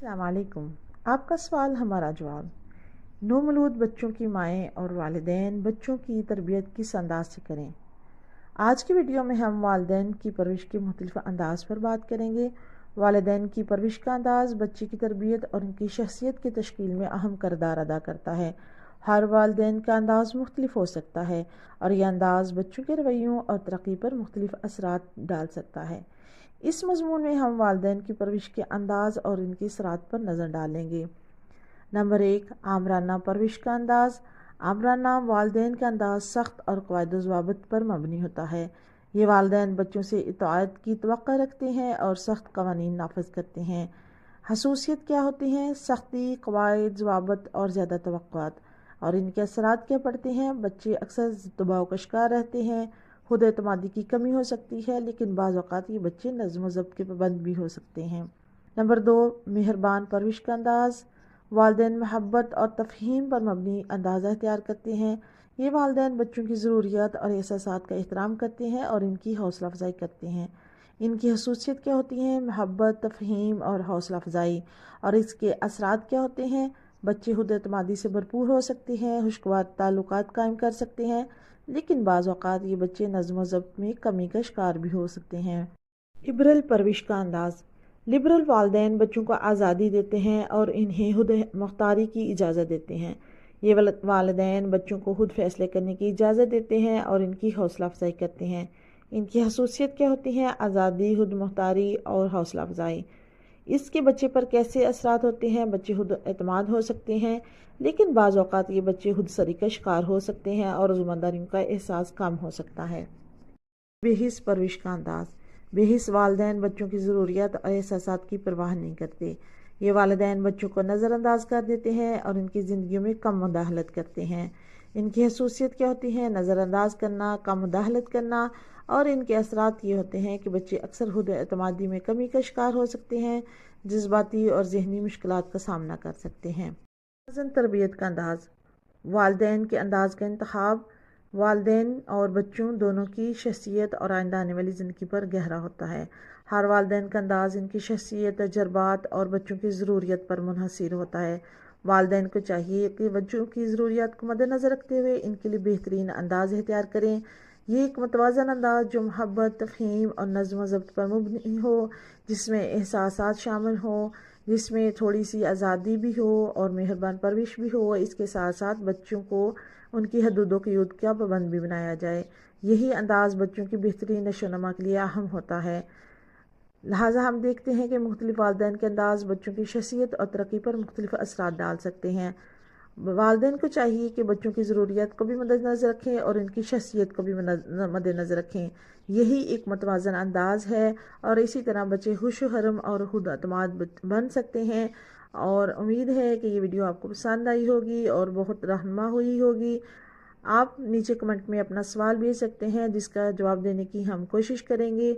السلام علیکم۔ آپ کا سوال ہمارا جواب۔ نومولود بچوں کی مائیں اور والدین بچوں کی تربیت کس انداز سے کریں۔ آج کی ویڈیو میں ہم والدین کی پرورش کے مختلف انداز پر بات کریں گے۔ والدین کی پرورش کا انداز بچے کی تربیت اور ان کی شخصیت کی تشکیل میں اہم کردار ادا کرتا ہے۔ ہر والدین کا انداز مختلف ہو سکتا ہے اور یہ انداز بچوں کے رویوں اور ترقی پر مختلف اثرات ڈال سکتا ہے۔ اس مضمون میں ہم والدین کی پرورش کے انداز اور ان کے اثرات پر نظر ڈالیں گے۔ نمبر 1، آمرانہ پرورش کا انداز۔ آمرانہ والدین کا انداز سخت اور قواعد و ضوابط پر مبنی ہوتا ہے۔ یہ والدین بچوں سے اطاعت کی توقع رکھتے ہیں اور سخت قوانین نافذ کرتے ہیں۔ خصوصیت کیا ہوتی ہیں؟ سختی، قواعد، ضوابط اور زیادہ توقعات۔ اور ان کے اثرات کیا پڑتے ہیں؟ بچے اکثر دباؤ کا شکار رہتے ہیں۔ خود اعتمادی کی کمی ہو سکتی ہے، لیکن بعض اوقات یہ بچے نظم و ضبط کے پابند بھی ہو سکتے ہیں۔ نمبر 2، مہربان پرورش کا انداز۔ والدین محبت اور تفہیم پر مبنی انداز اختیار کرتے ہیں۔ یہ والدین بچوں کی ضروریات اور احساسات کا احترام کرتے ہیں اور ان کی حوصلہ افزائی کرتے ہیں۔ ان کی خصوصیت کیا ہوتی ہیں؟ محبت، تفہیم اور حوصلہ افزائی۔ اور اس کے اثرات کیا ہوتے ہیں؟ بچے خود اعتمادی سے بھرپور ہو سکتے ہیں، خوشگوار تعلقات قائم کر سکتے ہیں، لیکن بعض اوقات یہ بچے نظم و ضبط میں کمی کا شکار بھی ہو سکتے ہیں۔ لبرل پرورش کا انداز۔ لبرل والدین بچوں کو آزادی دیتے ہیں اور انہیں خود مختاری کی اجازت دیتے ہیں۔ یہ والدین بچوں کو خود فیصلے کرنے کی اجازت دیتے ہیں اور ان کی حوصلہ افزائی کرتے ہیں۔ ان کی خصوصیت کیا ہوتی ہیں؟ آزادی، خود مختاری اور حوصلہ افزائی۔ اس کے بچے پر کیسے اثرات ہوتے ہیں؟ بچے خود اعتماد ہو سکتے ہیں، لیکن بعض اوقات یہ بچے خود سری کا شکار ہو سکتے ہیں اور ذمہ داریوں کا احساس کم ہو سکتا ہے۔ بے حس پرورش کا انداز۔ بے حس والدین بچوں کی ضروریات اور احساسات کی پرواہ نہیں کرتے۔ یہ والدین بچوں کو نظر انداز کر دیتے ہیں اور ان کی زندگیوں میں کم مداخلت کرتے ہیں۔ ان کی خصوصیت کیا ہوتی ہے؟ نظر انداز کرنا، کم مداخلت کرنا۔ اور ان کے اثرات یہ ہوتے ہیں کہ بچے اکثر خود اعتمادی میں کمی کا شکار ہو سکتے ہیں، جذباتی اور ذہنی مشکلات کا سامنا کر سکتے ہیں۔ متوازن تربیت کا انداز۔ والدین کے انداز کا انتخاب والدین اور بچوں دونوں کی شخصیت اور آئندہ آنے والی زندگی پر گہرا ہوتا ہے۔ ہر والدین کا انداز ان کی شخصیت، تجربات اور بچوں کی ضروریات پر منحصر ہوتا ہے۔ والدین کو چاہیے کہ بچوں کی ضروریات کو مد نظر رکھتے ہوئے ان کے لیے بہترین انداز اختیار کریں۔ یہ ایک متوازن انداز جو محبت، تفہیم اور نظم و ضبط پر مبنی ہو، جس میں احساسات شامل ہوں، جس میں تھوڑی سی آزادی بھی ہو اور مہربان پرورش بھی ہو۔ اس کے ساتھ ساتھ بچوں کو ان کی حدود و قیود کا پابند بھی بنایا جائے۔ یہی انداز بچوں کی بہترین نشو و نما کے لیے اہم ہوتا ہے۔ لہٰذا ہم دیکھتے ہیں کہ مختلف والدین کے انداز بچوں کی شخصیت اور ترقی پر مختلف اثرات ڈال سکتے ہیں۔ والدین کو چاہیے کہ بچوں کی ضروریات کو بھی مد نظر رکھیں اور ان کی شخصیت کو بھی مد نظر رکھیں۔ یہی ایک متوازن انداز ہے اور اسی طرح بچے خوش و خرم اور خود اعتماد بن سکتے ہیں۔ اور امید ہے کہ یہ ویڈیو آپ کو پسند آئی ہوگی اور بہت رہنما ہوئی ہوگی۔ آپ نیچے کمنٹ میں اپنا سوال بھیج سکتے ہیں، جس کا جواب دینے کی ہم کوشش کریں گے۔